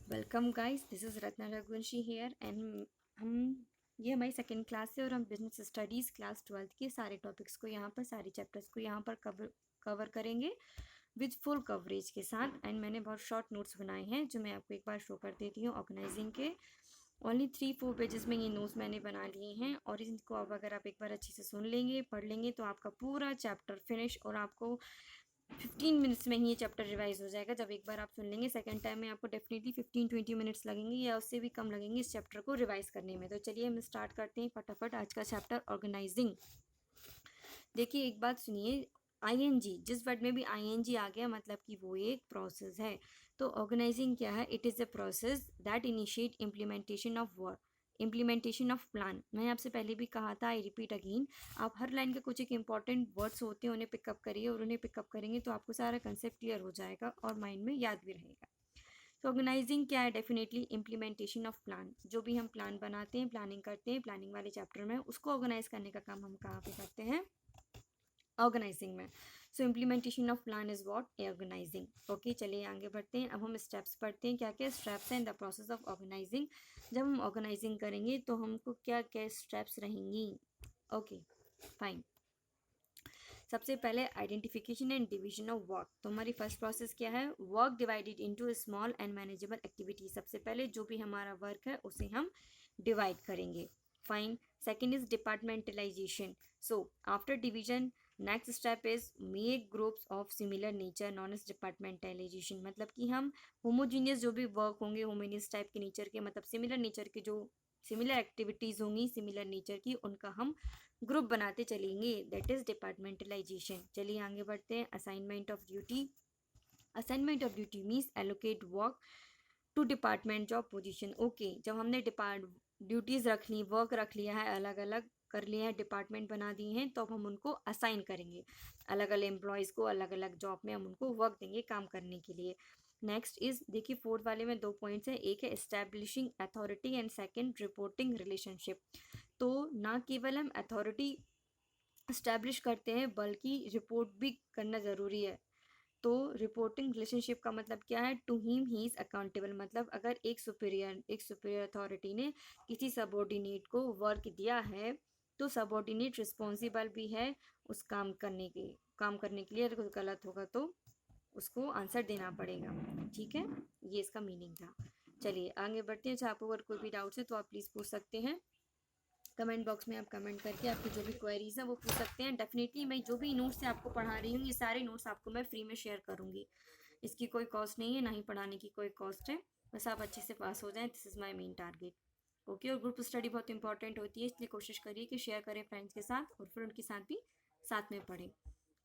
Welcome guys, this is Ratna Raghuvanshi here and हम ये हमारी सेकेंड क्लास है और हम बिजनेस स्टडीज़ क्लास 12th के सारे टॉपिक्स को यहाँ पर सारे चैप्टर्स को यहाँ पर कवर करेंगे विद फुल कवरेज के साथ। एंड मैंने बहुत शॉर्ट नोट्स बनाए हैं जो मैं आपको एक बार शो कर देती हूँ। ऑर्गेनाइजिंग के ओनली 3-4 पेजेस में ये नोट्स मैंने बना लिए हैं और इनको अब अगर आप एक बार अच्छे से सुन लेंगे, पढ़ लेंगे तो आपका पूरा चैप्टर फिनिश और आपको 15 मिनट्स में ही ये चैप्टर रिवाइज हो जाएगा। जब एक बार आप सुन लेंगे, सेकंड टाइम में आपको डेफिनेटली 15-20 मिनट्स लगेंगे या उससे भी कम लगेंगे इस चैप्टर को रिवाइज करने में। तो चलिए हम स्टार्ट करते हैं फटाफट आज का चैप्टर ऑर्गेनाइजिंग। देखिए एक बात सुनिए, आईएनजी जिस वर्ड में भी आईएनजी आ गया मतलब कि वो एक प्रोसेस है। तो ऑर्गेनाइजिंग क्या है? It is a process that initiate implementation of work, implementation of plan. मैंने आपसे पहले भी कहा था, आई रिपीट अगेन, आप हर लाइन के कुछ एक इंपॉर्टेंट वर्ड्स होते हैं उन्हें पिकअप करिए और उन्हें पिकअप करेंगे तो आपको सारा कंसेप्ट क्लियर हो जाएगा और माइंड में याद भी रहेगा। तो ऑर्गेनाइजिंग क्या है? Definitely implementation of plan. जो भी हम प्लान बनाते हैं, प्लानिंग करते हैं, प्लानिंग वाले चैप्टर में उसको ऑर्गेनाइज करने का काम हम कहाँ पे करते हैं? ऑर्गेनाइजिंग में। So implementation of plan is what? Organizing. Okay, चलिए आगे बढ़ते हैं। अब हम स्टेप्स पढ़ते हैं, क्या क्या स्टेप्स हैं in the process of organizing. जब हम ऑर्गेनाइजिंग करेंगे तो हमको क्या क्या स्टेप्स रहेंगी? Okay fine. सबसे पहले identification and division of work. तो हमारी फर्स्ट प्रोसेस क्या है? Work divided into small and manageable activity. सबसे पहले जो भी हमारा वर्क है उसे हम डिवाइड करेंगे। Fine. Second is departmentalization. So after division next step is make groups of similar nature known as departmentalization. मतलब कि हम होमोजीनियस जो भी वर्क होंगे, होमोजीनियस टाइप के नेचर के, मतलब सिमिलर नेचर के जो सिमिलर एक्टिविटीज़ होंगी सिमिलर नेचर की, उनका हम ग्रुप बनाते चलेंगे, दैट इज डिपार्टमेंटलाइजेशन। चलिए आगे बढ़ते हैं। Assignment of duty. Assignment of duty means allocate work to department job position. Okay, जब हमने ड्यूटीज़ रख ली, वर्क रख लिया है, अलग अलग कर लिया है, डिपार्टमेंट बना दिए हैं, तो अब हम उनको असाइन करेंगे। अलग अलग एम्प्लॉयज़ को अलग अलग जॉब में हम उनको वर्क देंगे काम करने के लिए। नेक्स्ट इज, देखिए फोर्थ वाले में दो पॉइंट्स हैं, एक है establishing authority and second reporting relationship. तो ना केवल हम अथॉरिटी इस्टेब्लिश करते हैं बल्कि रिपोर्ट भी करना ज़रूरी है। तो रिपोर्टिंग रिलेशनशिप का मतलब क्या है? To him he is accountable. मतलब अगर एक सुपीरियर अथॉरिटी ने किसी सबॉर्डिनेट को वर्क दिया है तो सबॉर्डिनेट रिस्पॉन्सिबल भी है उस काम करने के लिए। अगर कुछ गलत होगा तो उसको आंसर देना पड़ेगा। ठीक है, ये इसका मीनिंग था। चलिए आगे बढ़ते हैं। आपको अगर कोई भी डाउट्स है तो आप प्लीज़ पूछ सकते हैं। कमेंट बॉक्स में आप कमेंट करके आपकी जो भी क्वेरीज हैं वो पूछ सकते हैं। डेफिनेटली मैं जो भी नोट्स से आपको पढ़ा रही हूँ ये सारे नोट्स आपको मैं फ्री में शेयर करूँगी। इसकी कोई कॉस्ट नहीं है, ना ही पढ़ाने की कोई कॉस्ट है। बस आप अच्छे से पास हो जाएं, this is my main target. Okay, और ग्रुप स्टडी बहुत इंपॉर्टेंट होती है, इसलिए कोशिश करिए कि शेयर करें फ्रेंड्स के साथ और फिर उनके साथ भी साथ में पढ़ें।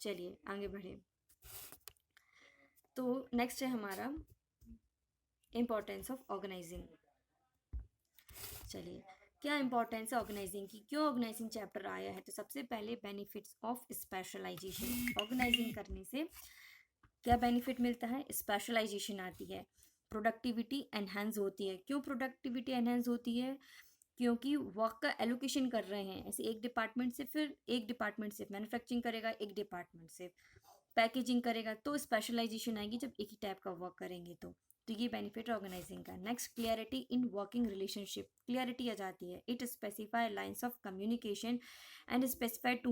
चलिए आगे बढ़ें। तो नेक्स्ट है हमारा इम्पोर्टेंस ऑफ ऑर्गेनाइजिंग। चलिए, क्या इंपॉर्टेंस है ऑर्गेनाइजिंग की, क्यों ऑर्गेनाइजिंग चैप्टर आया है? तो सबसे पहले बेनिफिट्स ऑफ स्पेशलाइजेशन। ऑर्गेनाइजिंग करने से क्या बेनिफिट मिलता है? स्पेशलाइजेशन आती है, प्रोडक्टिविटी एनहेंस होती है। क्यों प्रोडक्टिविटी एनहेंस होती है? क्योंकि वर्क का एलोकेशन कर रहे हैं, ऐसे एक डिपार्टमेंट से फिर एक डिपार्टमेंट से मैन्युफैक्चरिंग करेगा, एक डिपार्टमेंट से पैकेजिंग करेगा, तो स्पेशलाइजेशन आएगी जब एक ही टाइप का वर्क करेंगे तो ये बेनिफिट ऑर्गेनाइजिंग का। Next, clarity in working relationship. Clarity आ जाती है। It specify lines of communication and specify to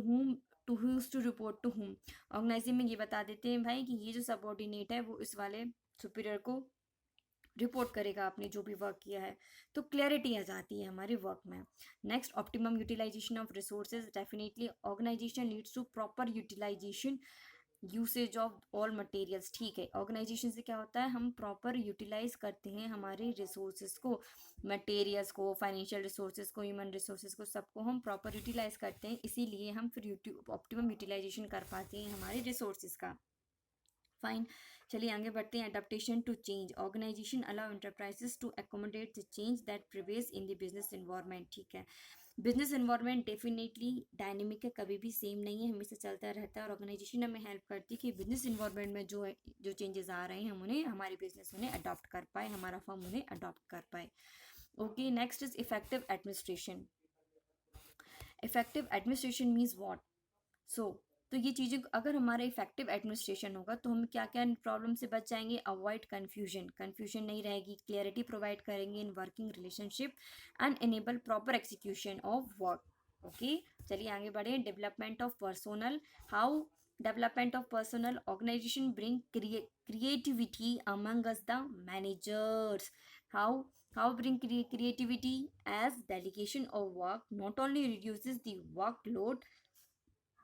whose to report to whom. Organising में ये बता देते हैं भाई कि ये जो सबऑर्डिनेट है वो इस वाले सुपीरियर को रिपोर्ट करेगा आपने जो भी वर्क किया है। तो क्लैरिटी आ जाती है हमारे वर्क में। Next, optimum utilization of resources. Definitely organization leads to proper utilization usage of all materials. ठीक है, ऑर्गेनाइजेशन से क्या होता है? हम प्रॉपर यूटिलाइज करते हैं हमारे रिसोर्सेज को, मटेरियल्स को, फाइनेंशियल रिसोर्सेज को, ह्यूमन रिसोर्सेज को, सबको हम प्रॉपर यूटिलाइज करते हैं, इसीलिए हम फिर ऑप्टिमम यूटिलाइजेशन कर पाते हैं हमारे रिसोर्सेज का। फाइन। चलिए आगे बढ़ते हैं। Adaptation to change. Organization allow enterprises to accommodate the change that prevails in the business environment. ठीक है, बिजनेस एनवायरनमेंट डेफिनेटली डायनेमिक है, कभी भी सेम नहीं है, हमेशा चलता रहता है और ऑर्गेनाइजेशन हमें हेल्प करती है कि बिजनेस एनवायरनमेंट में जो चेंजेस आ रहे हैं हम उन्हें, हमारे बिजनेस उन्हें अडॉप्ट कर पाए, हमारा फर्म उन्हें अडॉप्ट कर पाए। Okay, next is effective administration. Effective administration means what? So तो ये चीज़ें अगर हमारा इफेक्टिव एडमिनिस्ट्रेशन होगा तो हम क्या क्या प्रॉब्लम से बच जाएंगे, अवॉइड कन्फ्यूजन नहीं रहेगी, क्लियरिटी प्रोवाइड करेंगे in working relationship and enable proper execution of work. Okay, चलिए आगे बढ़े। Development of personal, how development of personal organization bring creativity among us the managers, how bring creativity as delegation of work not only reduces the workload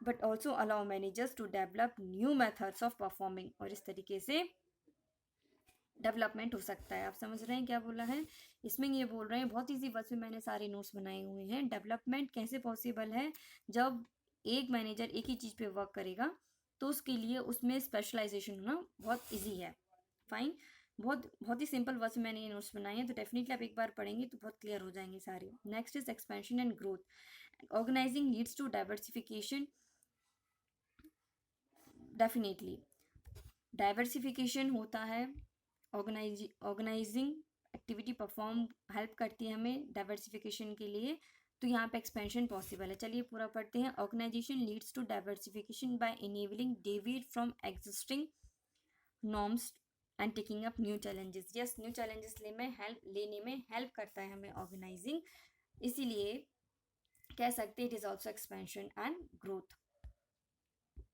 but also allow managers to develop new methods of performing। और इस तरीके से development हो सकता है। आप समझ रहे हैं क्या बोला है इसमें? ये बोल रहे हैं बहुत इजी वर्ड्स में, मैंने सारे नोट्स बनाए हुए हैं। डेवलपमेंट कैसे पॉसिबल है? जब एक मैनेजर एक ही चीज़ पे वर्क करेगा तो उसके लिए उसमें स्पेशलाइजेशन होना बहुत इजी है। फाइन, बहुत ही सिंपल वर्ड्स में मैंने ये नोट्स बनाए हैं, तो डेफिनेटली आप एक बार पढ़ेंगे तो बहुत क्लियर हो जाएंगे सारे। Next is expansion and growth. Organizing leads to diversification. Definitely diversification होता है, ऑर्गेनाइजिंग एक्टिविटी परफॉर्म हेल्प करती है हमें डाइवर्सिफिकेशन के लिए, तो यहाँ पे एक्सपेंशन पॉसिबल है। चलिए पूरा पढ़ते हैं। Organization leads to diversification by enabling deviate from existing norms and taking up new challenges. Yes, new challenges लेने में हेल्प करता है हमें ऑर्गेनाइजिंग, इसीलिए कह सकते हैं it is also expansion and growth.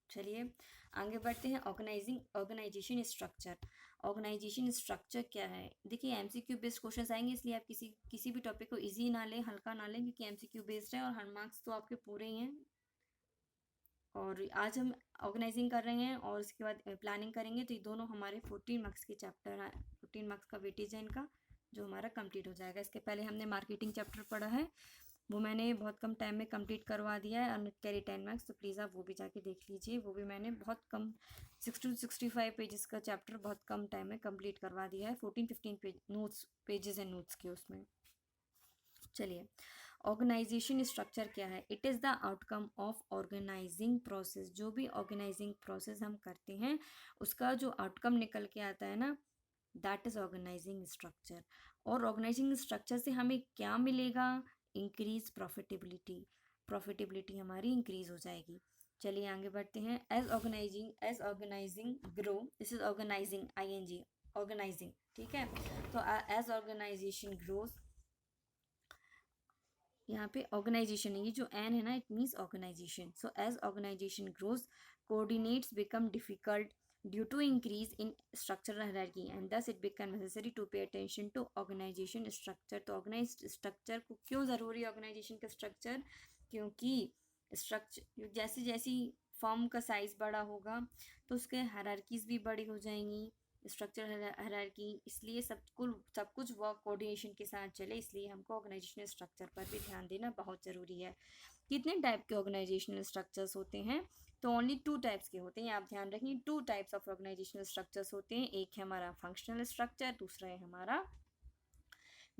चलिए आगे बढ़ते हैं। Organisation structure. ऑर्गेनाइजेशन स्ट्रक्चर क्या है? देखिए एमसीक्यू बेस्ड क्वेश्चंस आएंगे, इसलिए आप किसी भी टॉपिक को इजी ना लें, हल्का ना लें, क्योंकि एमसीक्यू बेस्ड है और 100 मार्क्स तो आपके पूरे ही हैं। और आज हम ऑर्गेनाइजिंग कर रहे हैं और उसके बाद प्लानिंग करेंगे, तो ये दोनों हमारे 14 मार्क्स के चैप्टर हैं, 14 मार्क्स का वेटेज है इनका, जो हमारा कंप्लीट हो जाएगा। इसके पहले हमने मार्केटिंग चैप्टर पढ़ा है, वो मैंने बहुत कम टाइम में कंप्लीट करवा दिया है, और कैरी 10 मार्क्स, तो प्लीज़ आप वो भी जाके देख लीजिए। वो भी मैंने बहुत कम 60 to 65 पेजेस का चैप्टर बहुत कम टाइम में कंप्लीट करवा दिया है, 14-15 पेजेस हैं नोट्स के उसमें। चलिए, ऑर्गेनाइजेशन स्ट्रक्चर क्या है? It is the outcome of organizing process. जो भी ऑर्गेनाइजिंग प्रोसेस हम करते हैं उसका जो आउटकम निकल के आता है ना, दैट इज़ ऑर्गेनाइजिंग स्ट्रक्चर। और ऑर्गेनाइजिंग स्ट्रक्चर से हमें क्या मिलेगा? इंक्रीज प्रॉफिटेबिलिटी हमारी इंक्रीज हो जाएगी। चलिए आगे बढ़ते हैं। As organizing grow, this is organizing ING, organizing, ठीक है। तो एज ऑर्गेनाइजेशन ग्रोज, यहाँ पे ऑर्गेनाइजेशन है, ये जो एन है ना, it means organization. So as organization grows, coordinates become difficult due to increase in structural hierarchy and thus it become necessary to pay attention to organization structure। तो organised structure को क्यों ज़रूरी है? ऑर्गेनाइजेशन का structure, क्योंकि structure जैसे जैसी form का साइज बड़ा होगा तो उसके हायरार्कीज भी बड़ी हो जाएंगी, स्ट्रक्चर हायरार्की, इसलिए सब कुछ वर्क कोऑर्डिनेशन के साथ चले, इसलिए हमको ऑर्गेनाइजेशनल स्ट्रक्चर पर भी ध्यान देना बहुत ज़रूरी है। कितने टाइप के ऑर्गेनाइजेशनल स्ट्रक्चर्स होते हैं? तो ओनली 2 टाइप्स के होते हैं, आप ध्यान रखिए। 2 टाइप्स ऑफ ऑर्गेनाइजेशनल स्ट्रक्चर्स होते हैं, एक है हमारा फंक्शनल स्ट्रक्चर, दूसरा है हमारा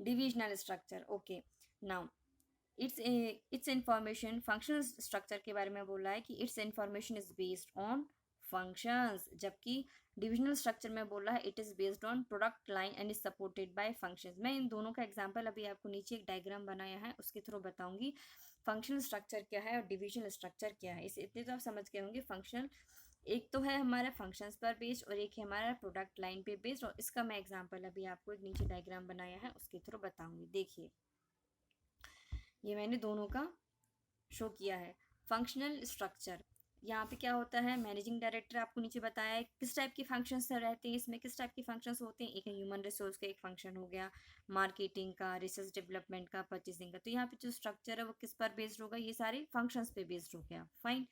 divisional structure. Okay, now it's information, functional structure के बारे में बोला है कि it's information is based on functions, जबकि डिविजनल स्ट्रक्चर में बोला है it is based on product line and is supported by functions. मैं इन दोनों का एग्जांपल अभी आपको नीचे एक डायग्राम बनाया है उसके थ्रू बताऊंगी फंक्शनल स्ट्रक्चर क्या है और डिविजनल स्ट्रक्चर क्या है। इसे इतने तो आप समझ गए होंगे। फंक्शनल एक तो है हमारा फंक्शंस पर बेस्ड और एक है हमारा प्रोडक्ट लाइन पे बेस्ड, और इसका मैं एग्जांपल अभी आपको एक नीचे डायग्राम बनाया है उसके थ्रू बताऊंगी। देखिए ये मैंने दोनों का शो किया है। फंक्शनल स्ट्रक्चर, यहाँ पे क्या होता है, मैनेजिंग डायरेक्टर आपको नीचे बताया है किस टाइप के फंक्शंस रहते हैं इसमें, किस टाइप के फंक्शंस होते हैं। एक है ह्यूमन रिसोर्स का एक फंक्शन हो गया, मार्केटिंग का, रिसर्च डेवलपमेंट का, परचेसिंग का। तो यहाँ पे जो स्ट्रक्चर है वो किस पर बेस्ड होगा? ये सारे फंक्शंस पे बेस्ड हो गया। फाइन,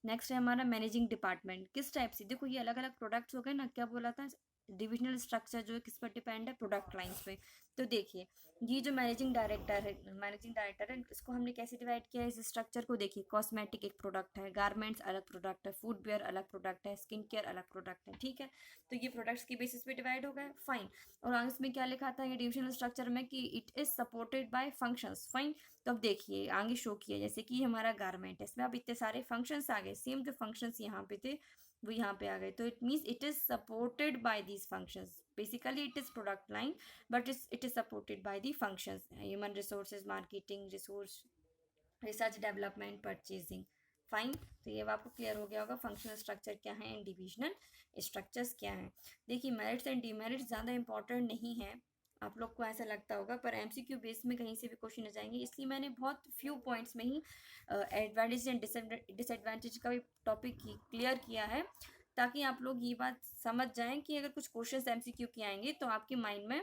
नेक्स्ट है हमारा मैनेजिंग डिपार्टमेंट, किस टाइप से, देखो ये अलग अलग प्रोडक्ट्स हो गए ना, क्या बोला था, डिविजनल स्ट्रक्चर जो है किस पर डिपेंड है? प्रोडक्ट लाइंस पे। तो देखिए ये जो मैनेजिंग डायरेक्टर है इसको हमने कैसे डिवाइड किया है इस स्ट्रक्चर को? देखिए कॉस्मेटिक एक प्रोडक्ट है, गारमेंट्स अलग प्रोडक्ट है, फूडवेयर अलग प्रोडक्ट है, स्किन केयर अलग प्रोडक्ट है, ठीक है। तो ये प्रोडक्ट्स की बेसिस पे डिवाइड हो गए। फाइन, और आगे इसमें क्या लिखा था ये डिविजनल स्ट्रक्चर में कि it is supported by functions. Fine, तो अब देखिए आगे शो किया जैसे कि हमारा गारमेंट है, इसमें अब इतने सारे फंक्शंस आ गए, सेम जो फंक्शंस यहाँ पे थे वो यहाँ पे आ गए, तो it means it is supported by these functions. Basically it is product line but it is supported by the functions, human resources, marketing, resource, research development, purchasing. Fine, तो ये अब आपको क्लियर हो गया होगा फंक्शनल स्ट्रक्चर क्या है and divisional structures क्या है। देखिए मेरिट्स एंड डिमेरिट्स ज़्यादा इंपॉर्टेंट नहीं है, आप लोग को ऐसा लगता होगा, पर एमसीक्यू बेस में कहीं से भी क्वेश्चन आ जाएंगे, इसलिए मैंने बहुत फ्यू पॉइंट्स में ही एडवांटेज एंड डिसएडवांटेज का भी टॉपिक क्लियर किया है, ताकि आप लोग ये बात समझ जाएं कि अगर कुछ क्वेश्चंस एमसीक्यू के आएंगे तो आपके माइंड में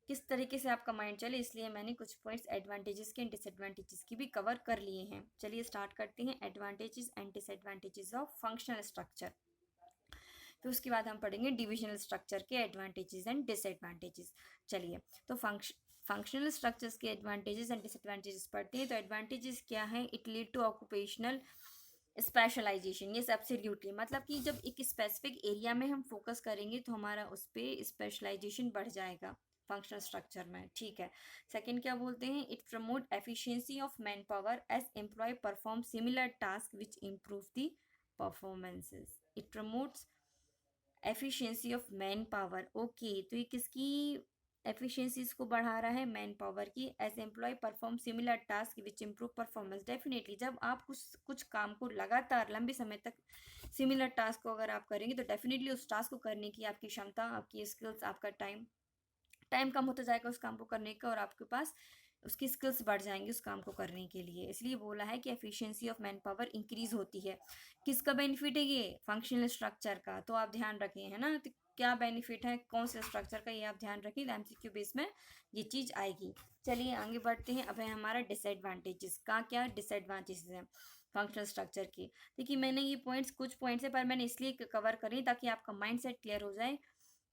किस तरीके से आपका माइंड चले, इसलिए मैंने कुछ पॉइंट्स एडवांटेजेस के एंड डिसएडवांटेजेस की भी कवर कर लिए हैं। चलिए स्टार्ट करते हैं advantages and disadvantages of functional structure, फिर उसके बाद हम पढ़ेंगे डिविजनल स्ट्रक्चर के एडवांटेजेस एंड डिसएडवांटेजेस। चलिए तो फंक्शनल स्ट्रक्चर्स के एडवांटेजेस एंड डिसएडवांटेजेस पढ़ते हैं। तो एडवांटेजेस क्या है, it lead to occupational specialization, ये एब्सोल्युटली, मतलब कि जब एक स्पेसिफिक एरिया में हम फोकस करेंगे तो हमारा उस पर स्पेशलाइजेशन बढ़ जाएगा फंक्शनल स्ट्रक्चर में, ठीक है। सेकंड क्या बोलते हैं, it promote efficiency of man power as employ perform similar task which improve the performances. It promotes efficiency of man power, okay, तो ये किसकी एफिशिएंसीज को बढ़ा रहा है, मैन पावर की। As employ perform similar task which improve performance, definitely जब आप कुछ काम को लगातार लंबे समय तक सिमिलर टास्क को अगर आप करेंगे तो डेफिनेटली उस टास्क को करने की आपकी क्षमता, आपकी स्किल्स, आपका टाइम कम होता जाएगा उस काम को करने का, और आपके पास उसकी स्किल्स बढ़ जाएंगी उस काम को करने के लिए। इसलिए बोला है कि efficiency of man power increase होती है। किसका बेनिफिट है ये, फंक्शनल स्ट्रक्चर का, तो आप ध्यान रखें, है ना, तो क्या बेनिफिट है कौन से स्ट्रक्चर का, ये आप ध्यान रखें, एमसीक्यू बेस में ये चीज़ आएगी। चलिए आगे बढ़ते हैं। अब है हमारा डिसएडवांटेजेस का, क्या डिसएडवांटेजेस हैं फंक्शनल स्ट्रक्चर के। देखिए मैंने ये कुछ पॉइंट्स है, पर मैंने इसलिए कवर करी ताकि आपका माइंड सेट क्लियर हो जाए,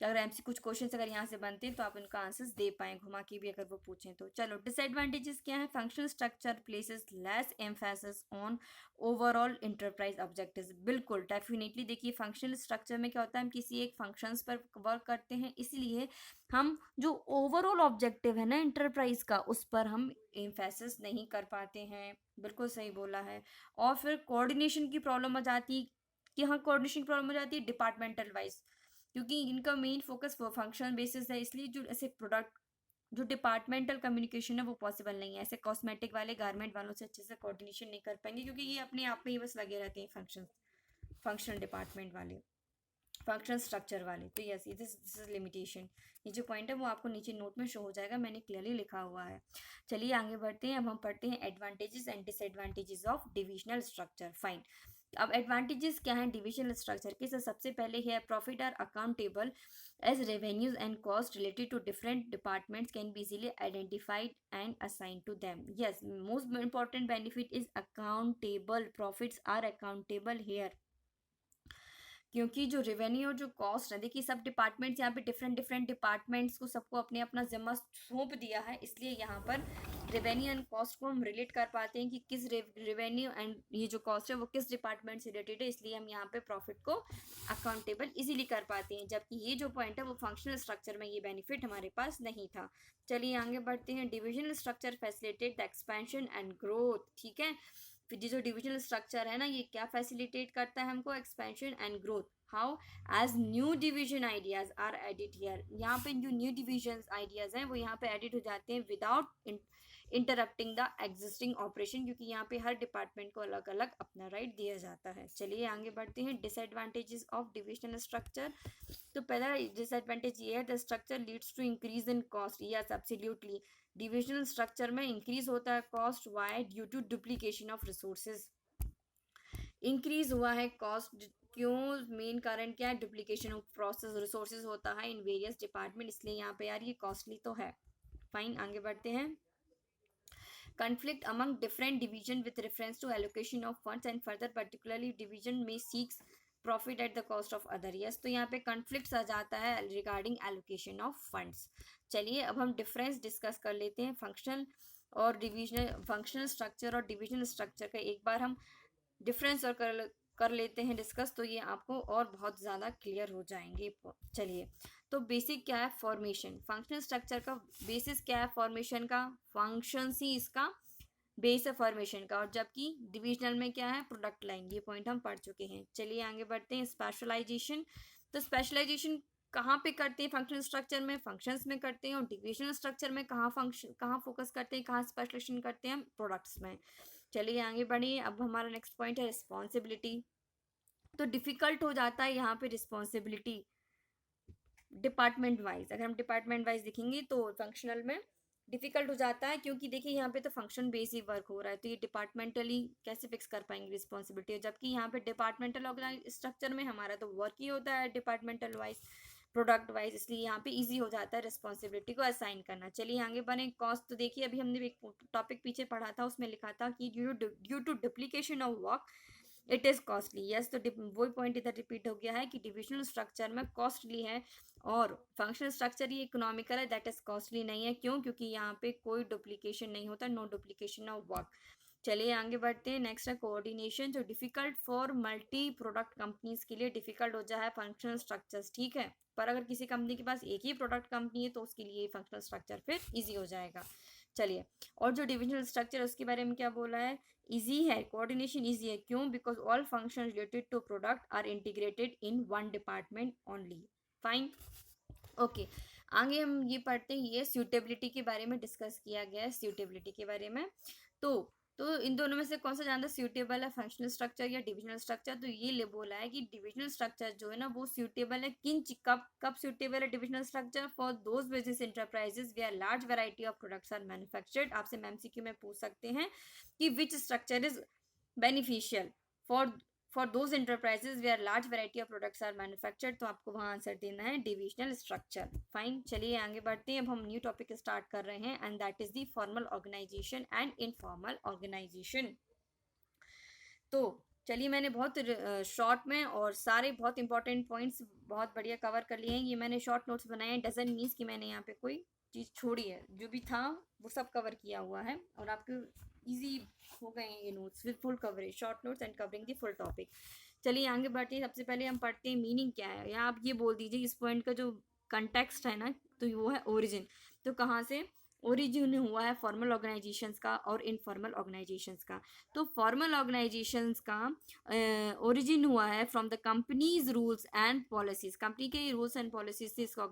कि अगर एमसी कुछ क्वेश्चन अगर यहाँ से बनते हैं तो आप उनका आंसर्स दे पाएँ घुमा के भी अगर वो पूछें तो। चलो डिसएडवांटेजेस क्या है, functional structure places less emphasis on overall enterprise objectives, बिल्कुल डेफिनेटली। देखिए फंक्शनल स्ट्रक्चर में क्या होता है, हम किसी एक फंक्शंस पर वर्क करते हैं, इसलिए हम जो ओवरऑल ऑब्जेक्टिव है ना इंटरप्राइज का, उस पर हम एम्फेसिस नहीं कर पाते हैं, बिल्कुल सही बोला है। और फिर कोऑर्डिनेशन की प्रॉब्लम आ जाती है, कि हाँ कोऑर्डिनेशन की प्रॉब्लम हो जाती है डिपार्टमेंटल वाइज, क्योंकि इनका मेन फोकस फंक्शनल बेसिस है, इसलिए जो ऐसे प्रोडक्ट जो डिपार्टमेंटल कम्युनिकेशन है वो पॉसिबल नहीं है। ऐसे कॉस्मेटिक वाले गारमेंट वालों से अच्छे से कोऑर्डिनेशन नहीं कर पाएंगे, क्योंकि ये अपने आप में ही बस लगे रहते हैं फंक्शनल डिपार्टमेंट वाले, फंक्शनल स्ट्रक्चर वाले। तो यस दिस इज लिमिटेशन, ये जो पॉइंट है वो आपको नीचे नोट में शो हो जाएगा, मैंने क्लियरली लिखा हुआ है। चलिए आगे बढ़ते हैं। अब हम पढ़ते हैं advantages and disadvantages of divisional structure. Fine, अब एडवांटेजेस क्या हैं डिविजनल स्ट्रक्चर के। सबसे पहले है profit are accountable as revenues and cost related to different departments can be easily identified and assign to them. Yes, most important benefit is accountable, profits are accountable here, क्योंकि जो revenue और जो cost है, देखिए सब departments यहाँ पे different departments को सबको अपने अपना जिम्मा सौंप दिया है, इसलिए यहाँ पर रेवेन्यू एंड कॉस्ट को हम रिलेट कर पाते हैं कि किस रेवेन्यू एंड ये जो कॉस्ट है वो किस डिपार्टमेंट से रिलेटेड है, इसलिए हम यहाँ पे प्रॉफिट को अकाउंटेबल इजीली कर पाते हैं। जबकि ये जो पॉइंट है वो फंक्शनल स्ट्रक्चर में ये बेनिफिट हमारे पास नहीं था। चलिए आगे बढ़ते हैं। Divisional structure facilitate the expansion and growth, ठीक है। फिर ये जो डिविजनल स्ट्रक्चर है ना, ये क्या फैसिलिटेट करता है हमको, expansion and growth. How, as new division ideas are added here, यहाँ पे जो न्यू डिविजन आइडियाज हैं वो यहाँ पे एडिट हो जाते हैं without interrupting the existing operation, क्योंकि यहाँ पे हर डिपार्टमेंट को अलग अलग अपना राइट दिया जाता है। चलिए आगे बढ़ते हैं। Disadvantages of divisional structure. तो पहला डिसएडवांटेज ये है, the structure leads to increase in cost. Yes absolutely, divisional structure में इंक्रीज होता है cost, why, due to duplication of resources. Increase हुआ है कॉस्ट, क्यों, मेन कारण क्या है, डुप्लीकेशन ऑफ प्रोसेस रिसोर्सेज होता है इन वेरियस डिपार्टमेंट, इसलिए यहाँ पे यार ये कॉस्टली तो है। फाइन, आगे बढ़ते हैं। conflict among different division with reference to allocation of funds and further particularly division may seeks profit at the cost of other। yes, तो यहाँ पे conflicts आ जाता है regarding allocation of funds। चलिए अब हम डिफरेंस डिस्कस कर लेते हैं फंक्शनल और डिविजनल, फंक्शनल स्ट्रक्चर और डिविजनल स्ट्रक्चर का एक बार हम डिफरेंस और कर लेते हैं डिस्कस, तो ये आपको और बहुत ज़्यादा क्लियर हो जाएंगे। चलिए तो बेसिक क्या है, फॉर्मेशन। फंक्शनल स्ट्रक्चर का बेसिस क्या है, फॉर्मेशन का, फंक्शन ही इसका बेस है फॉर्मेशन का, और जबकि डिविजनल में क्या है, प्रोडक्ट लाइन। ये पॉइंट हम पढ़ चुके हैं। चलिए आगे बढ़ते हैं। स्पेशलाइजेशन, तो स्पेशलाइजेशन कहाँ पे करते हैं, फंक्शनल स्ट्रक्चर में, फंक्शंस में करते हैं, और डिविजनल स्ट्रक्चर में कहाँ फोकस करते हैं, कहाँ स्पेशलाइजेशन करते हैं, प्रोडक्ट्स में। चलिए आगे बढ़िए। अब हमारा नेक्स्ट पॉइंट है रिस्पॉन्सिबिलिटी। तो डिफिकल्ट हो जाता है यहाँ पे रिस्पॉन्सिबिलिटी डिपार्टमेंट वाइज। अगर हम डिपार्टमेंट वाइज देखेंगे तो फंक्शनल में डिफिकल्ट हो जाता है, क्योंकि देखिए यहाँ पे तो फंक्शन बेस ही वर्क हो रहा है, तो ये डिपार्टमेंटली कैसे फिक्स कर पाएंगे रिस्पॉन्सिबिलिटी, जबकि यहाँ पे डिपार्टमेंटल ऑर्गेनाइज स्ट्रक्चर में हमारा तो वर्क ही होता है डिपार्टमेंटल वाइज, प्रोडक्ट वाइज, इसलिए यहाँ पे इजी हो जाता है रिस्पॉन्सिबिलिटी को असाइन करना। चलिए आगे बने। कॉस्ट तो देखिए अभी हमने एक टॉपिक पीछे पढ़ा था, उसमें लिखा था कि due to duplication of work it is costly. Yes, तो वही पॉइंट इधर रिपीट हो गया है कि डिविजनल स्ट्रक्चर में कॉस्टली है और फंक्शनल स्ट्रक्चर ये इकोनॉमिकल है, दैट इज कॉस्टली नहीं है। क्यों? क्योंकि यहाँ पे कोई डुप्लीकेशन नहीं होता, नो डुप्लीकेशन ऑफ वर्क। चलिए आगे बढ़ते हैं। नेक्स्ट है कोऑर्डिनेशन, जो difficult for multi product companies के लिए डिफिकल्ट हो जाए फंक्शनल स्ट्रक्चर्स, ठीक है। पर अगर किसी कंपनी के पास एक ही प्रोडक्ट कंपनी है तो उसके लिए फंक्शनल स्ट्रक्चर फिर इजी हो जाएगा। चलिए, और जो डिविजनल स्ट्रक्चर है उसके बारे में क्या बोला है? इजी है, कोऑर्डिनेशन इजी है। क्यों? Because all function related to product are integrated in one department only. Fine, okay. आगे हम ये पढ़ते हैं, ये सूटेबिलिटी के बारे में डिस्कस किया गया है, सूटेबिलिटी के बारे में। तो इन दोनों में से कौन सा ज़्यादा सूटेबल है, फंक्शनल स्ट्रक्चर या डिविजनल स्ट्रक्चर? तो ये बोला है कि डिविजनल स्ट्रक्चर जो है ना वो सूटेबल है। कब सूटेबल है divisional structure? For those business enterprises where large variety of products are manufactured. आपसे एमसीक्यू में पूछ सकते हैं कि which structure is beneficial for those enterprises where large variety of products are manufactured. तो आपको वहाँ आंसर देना है डिविजनल स्ट्रक्चर। फाइन, चलिए आगे बढ़ते हैं। अब हम न्यू टॉपिक स्टार्ट कर रहे हैं and that is the formal organization and informal organization. तो चलिए, मैंने बहुत शॉर्ट में और सारे बहुत इंपॉर्टेंट पॉइंट्स बहुत बढ़िया कवर कर लिए हैं। ये मैंने शॉर्ट नोट्स बनाए हैं, डजंट मीन्स कि मैंने यहाँ पे कोई चीज़ छोड़ी है। जो भी था वो सब कवर किया हुआ है और आपके इजी हो गए हैं ये notes with full coverage, short notes and covering the full topic. चलिए आगे बढ़ते हैं। सबसे पहले हम पढ़ते हैं मीनिंग क्या है। या आप ये बोल दीजिए इस पॉइंट का जो कंटेक्स्ट है ना, तो वो है ओरिजिन। तो कहाँ से ओरिजिन हुआ है फॉर्मल ऑर्गेनाइजेशंस का और इनफॉर्मल ऑर्गेनाइजेशंस का? तो फॉर्मल ऑर्गेनाइजेशंस का ओरिजिन हुआ है from the companies rules and policies. Company के रूल्स एंड पॉलिसीज से इसका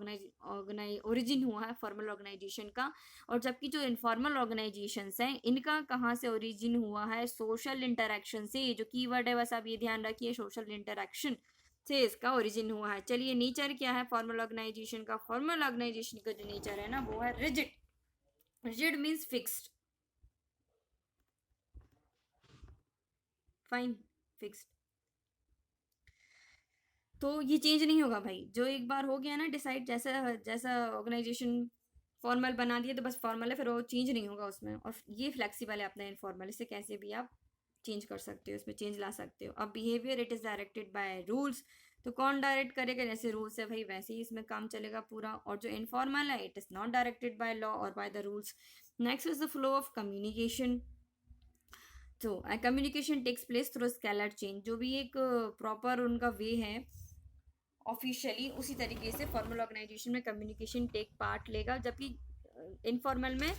ओरिजिन हुआ है फॉर्मल ऑर्गेनाइजेशन का। और जबकि जो इनफॉर्मल ऑर्गेनाइजेशंस हैं इनका कहाँ से ओरिजिन हुआ है? सोशल इंटरेक्शन से। जो कीवर्ड है बस आप ये ध्यान रखिए, सोशल इंटरेक्शन से इसका ओरिजिन हुआ है। चलिए, नेचर क्या है फॉर्मल ऑर्गेनाइजेशन का? फॉर्मल ऑर्गेनाइजेशन का जो नेचर है ना वो है rigid. Rigid means fixed. Fine, fixed. तो ये चेंज नहीं होगा भाई। जो एक बार हो गया ना डिसाइड, जैसा जैसा ऑर्गेनाइजेशन फॉर्मल बना दिया तो बस फॉर्मल है, फिर वो चेंज नहीं होगा उसमें। और ये फ्लेक्सिबल है अपना इनफॉर्मल, इसे कैसे भी आप चेंज कर सकते हो, इसमें चेंज ला सकते हो। अब behaviour it is directed by rules. तो कौन डायरेक्ट करेगा? जैसे रूल्स है भाई वैसे ही इसमें काम चलेगा पूरा। और जो इनफॉर्मल है it is not directed by law और by the rules. Next is the flow of communication. तो communication takes place through scalar chain. जो भी एक प्रॉपर उनका वे है ऑफिशियली, उसी तरीके से फॉर्मल ऑर्गेनाइजेशन में कम्युनिकेशन टेक पार्ट लेगा, जबकि इनफॉर्मल में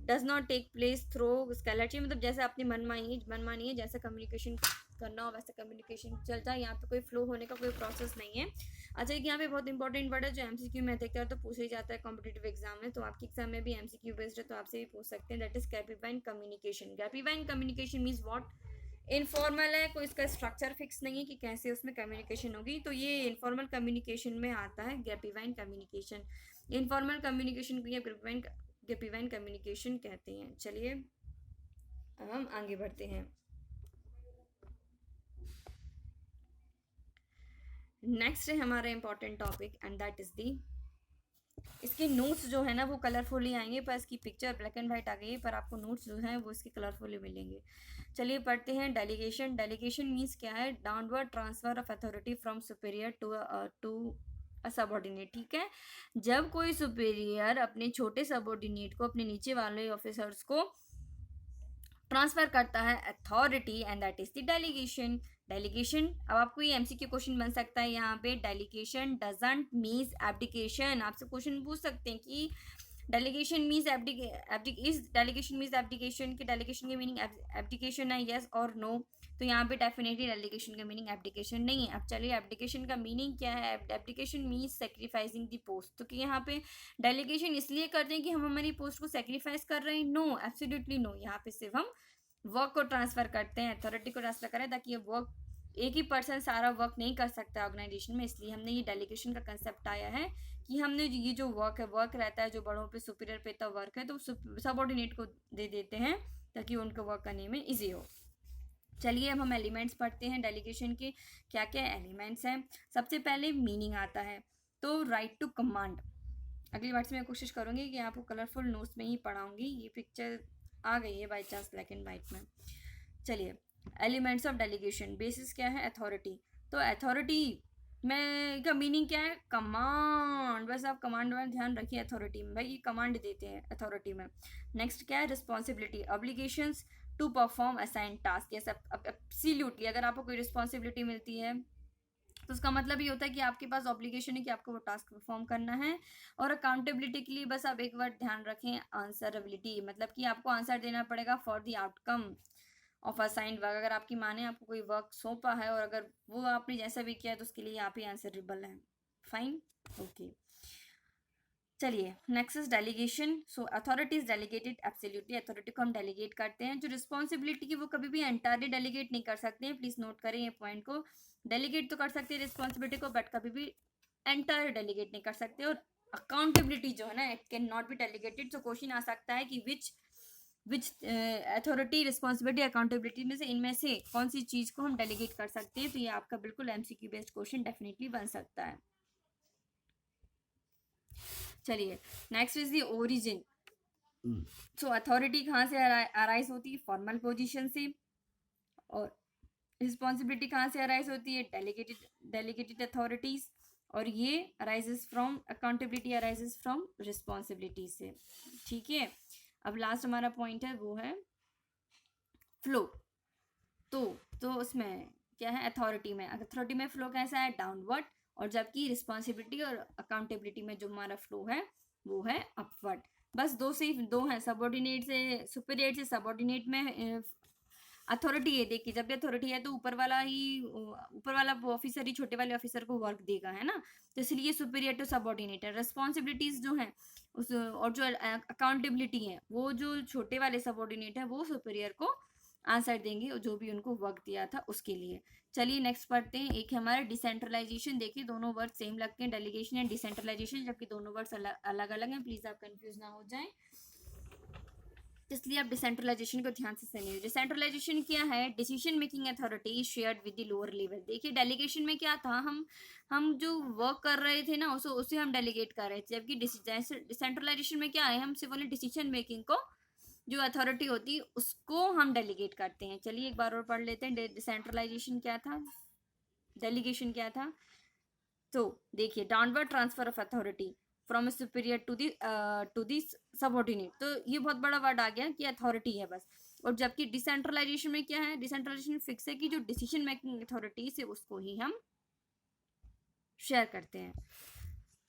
does not take place through scalar chain. मतलब जैसे अपनी मनमानी है, जैसे कम्युनिकेशन करना हो वैसे कम्युनिकेशन चलता है। यहाँ पे कोई फ्लो होने का कोई प्रोसेस नहीं है। अच्छा, एक यहाँ पे बहुत इंपॉर्टेंट वर्ड है जो एमसीक्यू में अधिकतर तो पूछा ही जाता है कॉम्पिटेटिव एग्जाम में, तो आपके एग्जाम में भी एमसीक्यू बेस्ड है तो आपसे भी पूछ सकते हैं, that is grapevine communication. Grapevine communication means what? Informal है, कोई इसका स्ट्रक्चर फिक्स नहीं है कि कैसे उसमें कम्युनिकेशन होगी, तो ये इनफॉर्मल कम्युनिकेशन में आता है गैपीवाइन कम्युनिकेशन। इनफॉर्मल कम्युनिकेशन को गैपीवाइन कम्युनिकेशन कहते हैं। चलिए अब हम आगे बढ़ते हैं। नेक्स्ट है हमारा important topic and that is the, इसके नोट्स जो है ना वो कलरफुल ही आएंगे, पर इसकी पिक्चर ब्लैक एंड वाइट आ गई है, पर आपको नोट्स जो है वो इसके कलरफुल ही मिलेंगे। चलिए पढ़ते हैं। डेलीगेशन। डेलीगेशन मीन्स क्या है? Downward transfer of authority from superior to a subordinate. ठीक है, जब कोई सुपीरियर अपने छोटे सबॉर्डिनेट को, अपने नीचे वाले ऑफिसर्स को ट्रांसफर करता है authority, and that is the delegation. Delegation, अब आपको ये एमसीक्यू क्वेश्चन बन सकता है यहाँ पे। Delegation doesn't means abdication. आपसे क्वेश्चन पूछ सकते हैं कि delegation means delegation means abdication, कि डेलीगेशन की मीनिंग एब्डिकेशन है, यस और नो? तो यहाँ पे डेफिनेटली डेलीगेशन का मीनिंग एब्डिकेशन नहीं है। अब चलिए एब्डिकेशन का मीनिंग क्या है? Abdication means sacrificing the post. तो कि यहाँ पे डेलीगेशन इसलिए करते हैं कि हम हमारी पोस्ट को सेक्रीफाइस कर रहे हैं? No, absolutely no. यहाँ पे सिर्फ हम वर्क को ट्रांसफ़र करते हैं, अथॉरिटी को ट्रांसफ़र करें, ताकि ये वर्क एक ही पर्सन सारा वर्क नहीं कर सकता ऑर्गेनाइजेशन में, इसलिए हमने ये डेलीगेशन का कंसेप्ट आया है कि हमने ये जो वर्क रहता है, जो बड़ों पे सुपीरियर पे तो वर्क है, तो सबऑर्डिनेट को दे देते हैं ताकि उनको वर्क करने में ईजी हो। चलिए अब हम एलिमेंट्स पढ़ते हैं डेलीगेशन के, क्या क्या एलिमेंट्स हैं। सबसे पहले मीनिंग आता है, तो राइट टू कमांड। अगली बार से मैं कोशिश करूँगी कि आपको कलरफुल नोट्स में ही पढ़ाऊँगी। ये पिक्चर आ गई है by chance black and white में। चलिए, एलिमेंट्स ऑफ डेलीगेशन। बेसिस क्या है? अथॉरिटी। तो अथॉरिटी में का मीनिंग क्या है? कमांड। बस आप कमांड में ध्यान रखिए, अथॉरिटी में भाई ये कमांड देते हैं अथॉरिटी में। नेक्स्ट क्या है? Responsibility, obligations to perform assign task. ये सब एब्सोल्युटली अगर आपको कोई रिस्पॉन्सिबिलिटी मिलती है तो उसका मतलब ये होता है कि आपके पास ऑब्लिगेशन है कि आपको वो टास्क परफॉर्म करना है। और अकाउंटेबिलिटी के लिए बस आप एक वर्ड ध्यान रखें, आंसरेबिलिटी, मतलब कि आपको आंसर देना पड़ेगा for the outcome of assigned work. अगर आपकी माने आपको कोई वर्क सौंपा है और अगर वो आपने जैसा भी किया है तो उसके लिए आप ही आंसरेबल हैं। Fine, okay. चलिए, next is delegation. So authority is delegated absolutely, authority को हम डेलीगेट करते हैं। जो रिस्पॉन्सिबिलिटी की वो कभी भी एंटायरली डेलीगेट नहीं कर सकते हैं, प्लीज नोट करें ये पॉइंट को। डेलीगेट तो कर सकते हैं रिस्पॉन्सिबिलिटी को, बट कभी भी एंटायर डेलीगेट नहीं कर सकते। और अकाउंटेबिलिटी जो है ना, it can not be delegated. तो क्वेश्चन आ सकता है कि विच अथॉरिटी, रिस्पॉन्सिबिलिटी, अकाउंटेबिलिटी में से इनमें से कौन सी चीज को हम डेलीगेट कर सकते हैं। तो ये आपका बिल्कुल एमसीक्यू बेस्ड क्वेश्चन डेफिनेटली बन सकता है। चलिए, next is the origin. So authority कहाँ से अराइज होती है? फॉर्मल पोजीशन से। और रिस्पॉन्सिबिलिटी कहाँ से अराइज होती है? Delegated authorities. और ये arises from, accountability arises from responsibility से। ठीक है, अब लास्ट हमारा पॉइंट है वो है फ्लो। तो उसमें क्या है? अथॉरिटी में फ्लो कैसा है? डाउनवर्ड। और जबकि रिस्पॉन्सिबिलिटी और अकाउंटेबिलिटी में जो हमारा फ्लो है वो है अपवर्ड। बस दो हैं, सबऑर्डिनेट से सुपीरियर से सबऑर्डिनेट में अथॉरिटी है। देखिए, जब भी अथॉरिटी है तो ऊपर वाला ऑफिसर ही छोटे वाले ऑफिसर को वर्क देगा, है ना। तो इसलिए सुपीरियर टू सबऑर्डिनेट है। रिस्पॉन्सिबिलिटीज जो है उस, और जो अकाउंटेबिलिटी है वो जो छोटे वाले सबऑर्डिनेट है वो सुपीरियर को आंसर देंगे और जो भी उनको वर्क दिया था उसके लिए। चलिए नेक्स्ट पढ़ते हैं। एक है हमारा डिसेंट्रलाइजेशन। देखिए दोनों वर्ड सेम लगते हैं, डेलीगेशन एंड डिसेंट्रलाइजेशन, जबकि दोनों वर्ड्स अलग अलग हैं। प्लीज आप कंफ्यूज ना हो जाएं, इसलिए आप डिसेंट्रलाइजेशन को ध्यान से सुनिए। डिसेंट्रलाइजेशन क्या है? Decision making authority is shared with the lower level. देखिए डेलीगेशन में क्या था, हम जो वर्क कर रहे थे ना उसे हम डेलीगेट कर रहे थे, जबकि डिसेंट्रलाइजेशन में क्या है, हम सिर्फ ओनली डिसीजन मेकिंग को, जो अथॉरिटी होती है उसको हम डेलीगेट करते हैं। चलिए एक बार और पढ़ लेते हैं, डिसेंट्रलाइजेशन क्या था, डेलीगेशन क्या था। तो देखिए, downward transfer of authority from superior to the subordinate. तो ये बहुत बड़ा वर्ड आ गया कि अथॉरिटी है बस। और जबकि डिसेंट्रलाइजेशन में क्या है? डिसेंट्रलाइजेशन फिक्स है कि जो डिसीजन मेकिंग अथॉरिटी है उसको ही हम शेयर करते हैं।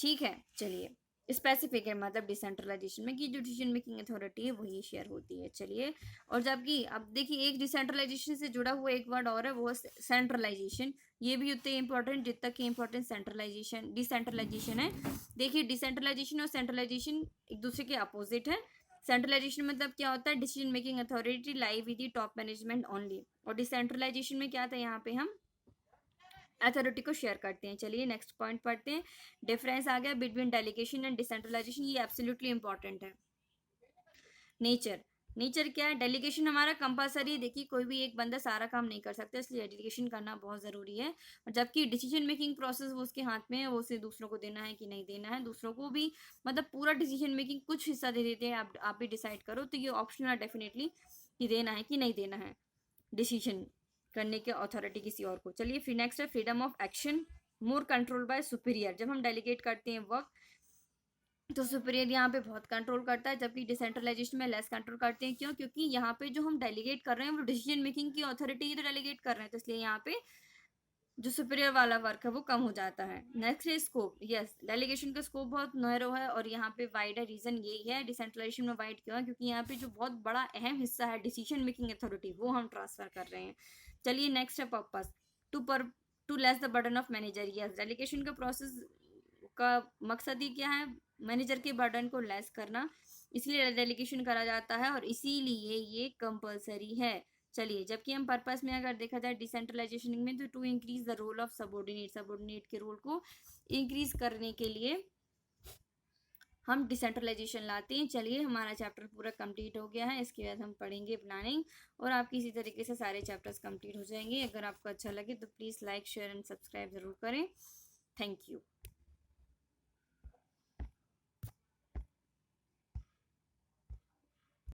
ठीक है, चलिए स्पेसिफिक है मतलब डिसेंट्रलाइजेशन में कि जो डिसीजन मेकिंग अथॉरिटी है वही शेयर होती है। चलिए, और जबकि अब देखिए एक डिसेंट्रलाइजेशन से जुड़ा हुआ एक वर्ड और है, वो है सेंट्रलाइजेशन। ये भी उतने इंपॉर्टेंट जितना कि इंपॉर्टेंट डिसेंट्रलाइजेशन है। देखिए डिसेंट्रलाइजेशन और सेंट्रलाइजेशन एक दूसरे के अपोजिट है। सेंट्रलाइजेशन मतलब क्या होता है? Decision making authority lie with the top management only. और डिसेंट्रलाइजेशन में क्या था? यहाँ पे हम अथॉरिटी को शेयर करते हैं। चलिए नेक्स्ट पॉइंट पढ़ते हैं। डिफरेंस आ गया बिटवीन डेलीगेशन एंड डिसेंट्रलाइजेशन, ये एब्सोल्युटली इंपॉर्टेंट है। नेचर क्या है? डेलीगेशन हमारा कंपलसरी है। देखिए कोई भी एक बंदा सारा काम नहीं कर सकता, इसलिए डेलीगेशन करना बहुत ज़रूरी है। और जबकि डिसीजन मेकिंग प्रोसेस वो उसके हाथ में है, वो उसे दूसरों को देना है कि नहीं देना है। दूसरों को भी मतलब पूरा डिसीजन मेकिंग कुछ हिस्सा दे देते हैं, आप भी डिसाइड करो। तो ये ऑप्शनल है डेफिनेटली कि देना है कि नहीं देना है डिसीजन करने के अथॉरिटी किसी और को। चलिए फिर नेक्स्ट है freedom of action, more control by superior. जब हम डेलीगेट करते हैं वर्क तो सुपीरियर यहाँ पे बहुत कंट्रोल करता है, जबकि डिसेंट्रलाइजेशन में लेस कंट्रोल करते हैं। क्यों? क्योंकि यहाँ पे जो हम डेलीगेट कर रहे हैं वो डिसीजन मेकिंग की अथॉरिटी ही तो डेलीगेट कर रहे हैं, तो इसलिए यहाँ पे जो सुपीरियर वाला वर्क है वो कम हो जाता है। नेक्स्ट है स्कोप। यस, डेलीगेशन का स्कोप बहुत नैरो है और यहाँ पे वाइड है। रीजन यही है डिसेंट्रलाइजेशन में वाइड क्यों है? क्योंकि यहाँ पे जो बहुत बड़ा अहम हिस्सा है डिसीजन मेकिंग अथॉरिटी वो हम ट्रांसफर कर रहे हैं। चलिए नेक्स्ट है purpose, to less the burden of manager. Yes, delegation का प्रोसेस का मकसद ही क्या है? मैनेजर के बर्डन को लेस करना। इसलिए डेलीगेशन करा जाता है और इसीलिए ये कंपलसरी है। चलिए, जबकि हम पर्पस में अगर देखा जाए डिसेंट्रलाइजेशन में, तो to increase the role of subordinate के रोल को इंक्रीज करने के लिए हम डिसेंट्रलाइजेशन लाते हैं। चलिए, हमारा चैप्टर पूरा कंप्लीट हो गया है। इसके बाद हम पढ़ेंगे प्लानिंग, और आपकी इसी तरीके से सारे चैप्टर्स कंप्लीट हो जाएंगे। अगर आपको अच्छा लगे तो please like, share and subscribe ज़रूर करें। Thank you.